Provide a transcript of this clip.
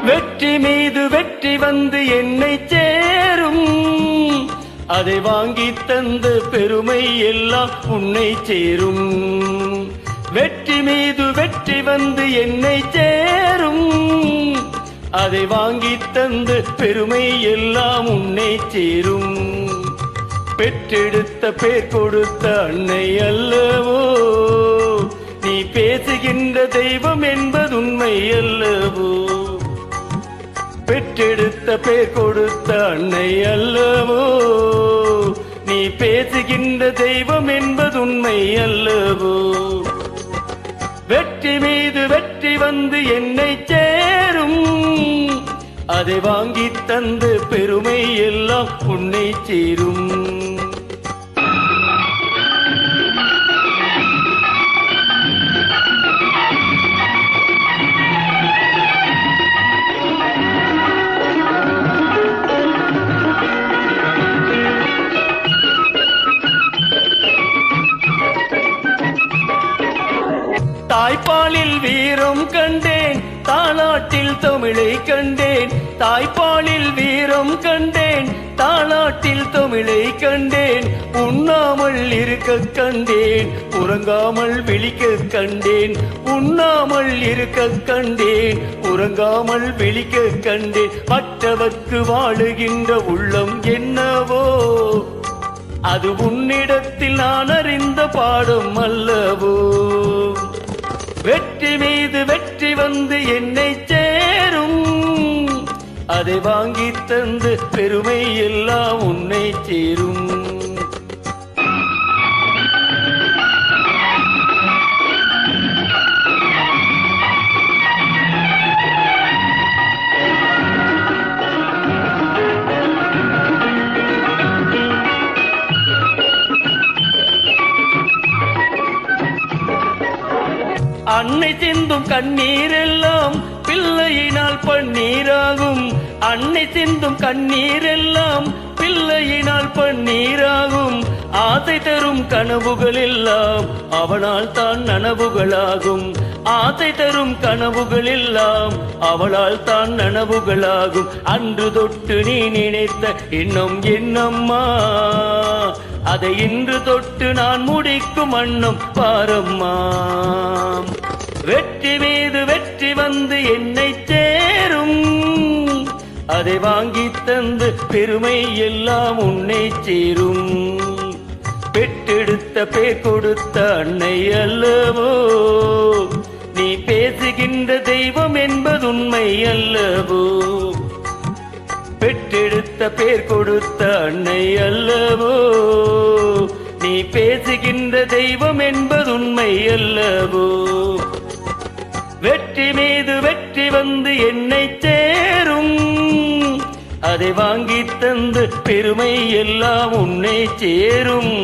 வெற்றி மீது வெற்றி வந்து என்னை சேரும், அதை வாங்கி தந்த பெருமை எல்லாம் உன்னை சேரும். வெற்றி மீது வெற்றி வந்து என்னை சேரும், அதை வாங்கி தந்த பெருமை எல்லாம் உன்னை சேரும். பெற்றெடுத்த பேர் கொடுத்த அன்னை அல்லவோ, நீ பேசுகின்ற தெய்வம் என்பது உண்மை அல்லவோ. பெற்றெடுத்த பேர் கொடுத்த அன்னை அல்லவோ, நீ பேசுகின்ற தெய்வம் என்பது உண்மை அல்லவோ. வெற்றி மீது வெற்றி வந்து என்னை சேரும், அதை வாங்கி தந்து பெருமை எல்லாம் உன்னை சேரும். தாய்ப்பாலில் வீரம் கண்டேன், தாலாட்டில் தமிழை கண்டேன். தாய்ப்பாலில் வீரம் கண்டேன், தாலாட்டில் தமிழை கண்டேன். உண்ணாமல் இருக்க கண்டேன், உறங்காமல் விழிக்க கண்டேன். உண்ணாமல் இருக்க கண்டேன், உறங்காமல் விழிக்க கண்டேன். மற்றவர்க்கு வாழுகின்ற உள்ளம் என்னவோ, அது உன்னிடத்தில் நான் அறிந்த பாடம் அல்லவோ. வெற்றி மீது வெற்றி வந்து என்னை சேரும், அதை வாங்கி தந்து பெருமை எல்லாம் உன்னை சேரும். அன்னை சிந்தும் கண்ணீர் எல்லாம் பிள்ளையினால் பன்னீராகும். அன்னை சிந்தும் கண்ணீர் எல்லாம் பிள்ளையினால் பன்னீராகும். ஆசை தரும் கனவுகள் எல்லாம் அவளால் தான் நனவுகளாகும். ஆசை தரும் கனவுகள் எல்லாம் அவளால் தான் நனவுகளாகும். அன்று தொட்டு நீ நினைத்த எண்ணம் என்னம்மா, அதை இன்று தொட்டு நான் முடிக்கும் வண்ணம் பாரம்மா. வெற்றி மீது வெற்றி வந்து என்னை சேரும், அதை வாங்கி தந்து பெருமை எல்லாம் உன்னை சேரும். பெற்றெடுத்த பேர் கொடுத்த அன்னை அல்லவோ, நீ பேசுகின்ற தெய்வம் என்பது உண்மை அல்லவோ. பெற்றெடுத்த பேர் கொடுத்த அன்னை அல்லவோ, நீ பேசுகின்ற தெய்வம் என்பது உண்மை அல்லவோ. வெற்றி மீது வெற்றி வந்து என்னை சேரும், அதை வாங்கி தந்து பெருமை எல்லாம் உன்னை சேரும்.